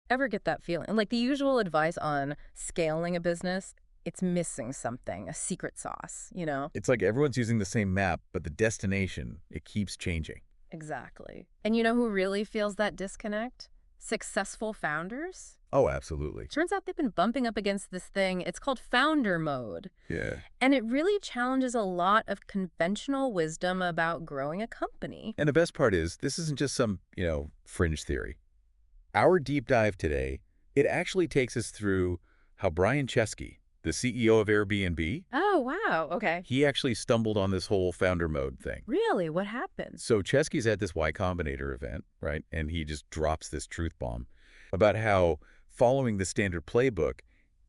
Ever get that feeling? Like the usual advice on scaling a business, it's missing something, a secret sauce, you know? It's like everyone's using the same map, but the destination, it keeps changing. Exactly. And you know who really feels that disconnect? Successful founders. Oh, absolutely. Turns out they've been bumping up against this thing. It's called founder mode. Yeah. And it really challenges a lot of conventional wisdom about growing a company. And the best part is, this isn't just some, fringe theory. Our deep dive today, it actually takes us through how Brian Chesky, the CEO of Airbnb, Oh, wow. Okay. he actually stumbled on this whole founder mode thing. Really? What happened? So Chesky's at this Y Combinator event, right? And he just drops this truth bomb about how following the standard playbook,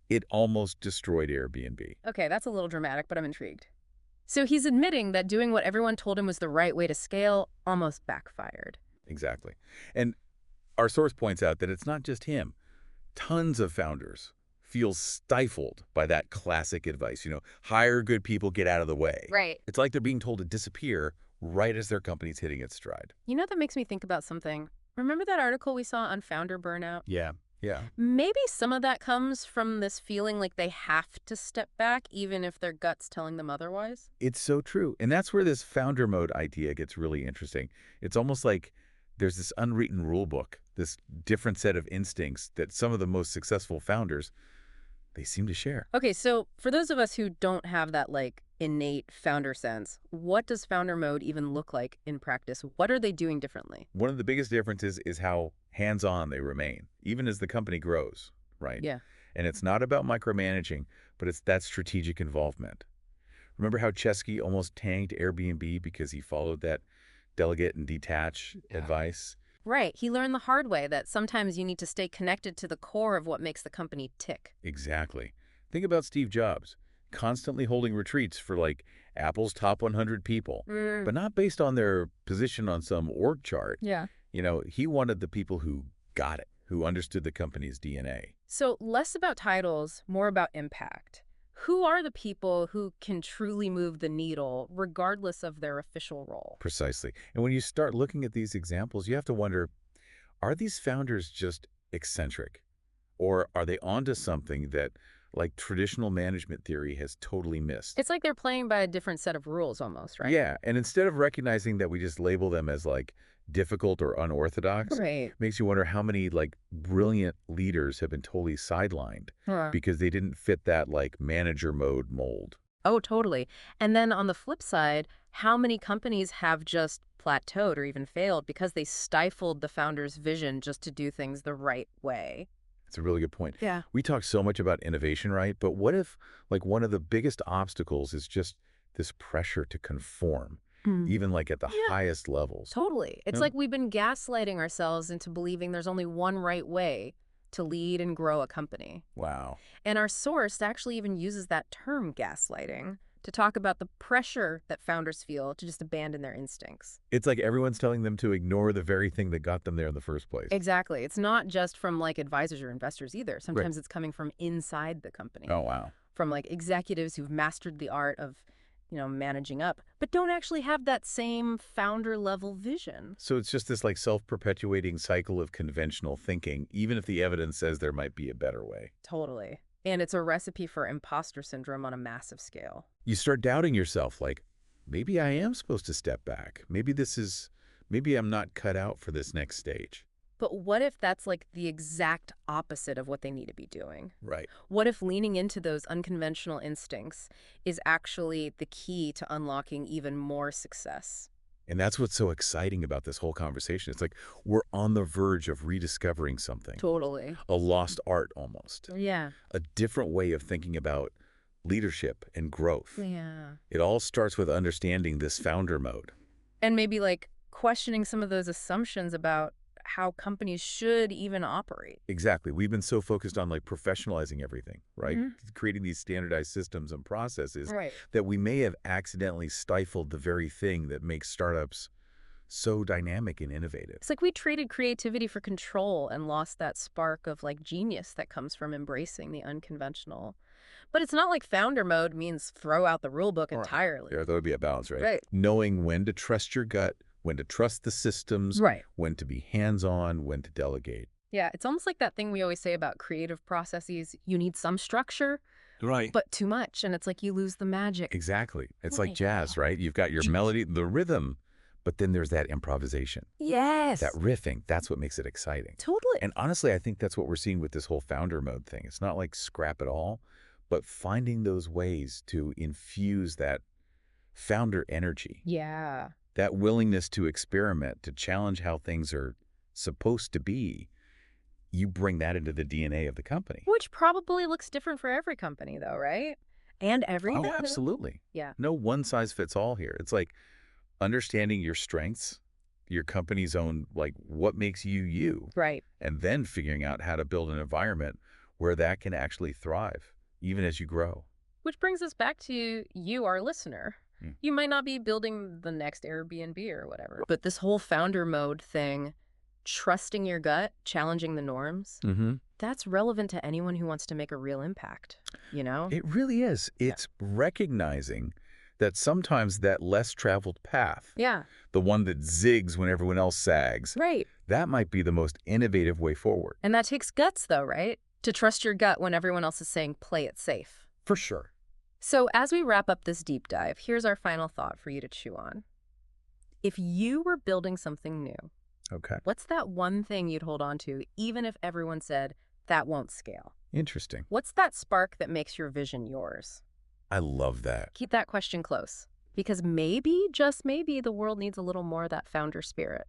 it almost destroyed Airbnb. Okay, that's a little dramatic, but I'm intrigued. So he's admitting that doing what everyone told him was the right way to scale almost backfired. Exactly. And our source points out that it's not just him. Tons of founders feel stifled by that classic advice, hire good people, get out of the way. Right. It's like they're being told to disappear right as their company's hitting its stride. You know, that makes me think about something. Remember that article we saw on founder burnout? Yeah, yeah. Maybe some of that comes from this feeling like they have to step back, even if their gut's telling them otherwise. It's so true. And that's where this founder mode idea gets really interesting. It's almost like there's this unwritten rule book, this different set of instincts that some of the most successful founders, they seem to share. Okay, so for those of us who don't have that like innate founder sense, what does founder mode even look like in practice? What are they doing differently? One of the biggest differences is how hands-on they remain, even as the company grows, right? Yeah. And it's not about micromanaging, but it's that strategic involvement. Remember how Chesky almost tanked Airbnb because he followed that delegate and detach advice? Right. He learned the hard way that sometimes you need to stay connected to the core of what makes the company tick. Exactly. Think about Steve Jobs, constantly holding retreats for like Apple's top 100 people, but not based on their position on some org chart. Yeah. He wanted the people who got it, who understood the company's DNA. So less about titles, more about impact. Who are the people who can truly move the needle, regardless of their official role? Precisely. And when you start looking at these examples, you have to wonder, are these founders just eccentric? Or are they onto something that, like traditional management theory, has totally missed? It's like they're playing by a different set of rules almost, right? Yeah, and instead of recognizing that we just label them as like difficult or unorthodox, Right. makes you wonder how many like brilliant leaders have been totally sidelined Huh. because they didn't fit that like manager mode mold. Oh, totally. And then on the flip side, how many companies have just plateaued or even failed because they stifled the founder's vision just to do things the right way? It's a really good point. Yeah. We talk so much about innovation, right? But what if like one of the biggest obstacles is just this pressure to conform, even like at the Yeah. highest levels? Totally. It's Yeah. like we've been gaslighting ourselves into believing there's only one right way to lead and grow a company. Wow. And our source actually even uses that term gaslighting to talk about the pressure that founders feel to just abandon their instincts. It's like everyone's telling them to ignore the very thing that got them there in the first place. Exactly. It's not just from like advisors or investors either. Right. Sometimes it's coming from inside the company, Oh, wow. from like executives who've mastered the art of, managing up, but don't actually have that same founder level vision. So it's just this like self-perpetuating cycle of conventional thinking, even if the evidence says there might be a better way. Totally. And it's a recipe for imposter syndrome on a massive scale. You start doubting yourself, like, maybe I am supposed to step back. Maybe I'm not cut out for this next stage. But what if that's like the exact opposite of what they need to be doing? Right. What if leaning into those unconventional instincts is actually the key to unlocking even more success? And that's what's so exciting about this whole conversation. It's like we're on the verge of rediscovering something, Totally. a lost art almost, Yeah. a different way of thinking about leadership and growth. Yeah. It all starts with understanding this founder mode. And maybe like questioning some of those assumptions about how companies should even operate. Exactly. We've been so focused on like professionalizing everything, right? Mhm. Creating these standardized systems and processes Right. that we may have accidentally stifled the very thing that makes startups so dynamic and innovative. It's like we traded creativity for control and lost that spark of like genius that comes from embracing the unconventional. But it's not like founder mode means throw out the rule book Right. entirely. There would be a balance, right? Right. Knowing when to trust your gut, when to trust the systems, Right. when to be hands-on, when to delegate. Yeah, it's almost like that thing we always say about creative processes. You need some structure, Right. but too much, and it's like you lose the magic. Exactly. It's like Right. jazz, right? You've got your melody, the rhythm, but then there's that improvisation. That Yes, riffing, that's what makes it exciting. totally. And honestly, I think that's what we're seeing with this whole founder mode thing. It's not like scrap it all, but finding those ways to infuse that founder energy, Yeah. that willingness to experiment, to challenge how things are supposed to be. You bring that into the DNA of the company. Which probably looks different for every company, though, right? And every Oh, founder. absolutely. Yeah. No one size fits all here. It's like understanding your strengths, your company's own, like what makes you you, Right. and then figuring out how to build an environment where that can actually thrive, even as you grow. Which brings us back to you, our listener. Mm. You might not be building the next Airbnb or whatever, but this whole founder mode thing, trusting your gut, challenging the norms, Mm-hmm. that's relevant to anyone who wants to make a real impact, you know? It really is. Yeah. It's recognizing that sometimes that less traveled path, Yeah. the one that zigs when everyone else sags, Right. that might be the most innovative way forward. And that takes guts, though, right? To trust your gut when everyone else is saying, play it safe. For sure. So, as we wrap up this deep dive, here's our final thought for you to chew on. If you were building something new, Okay. what's that one thing you'd hold on to, even if everyone said that won't scale? Interesting. What's that spark that makes your vision yours? I love that. Keep that question close, because maybe, just maybe, the world needs a little more of that founder spirit.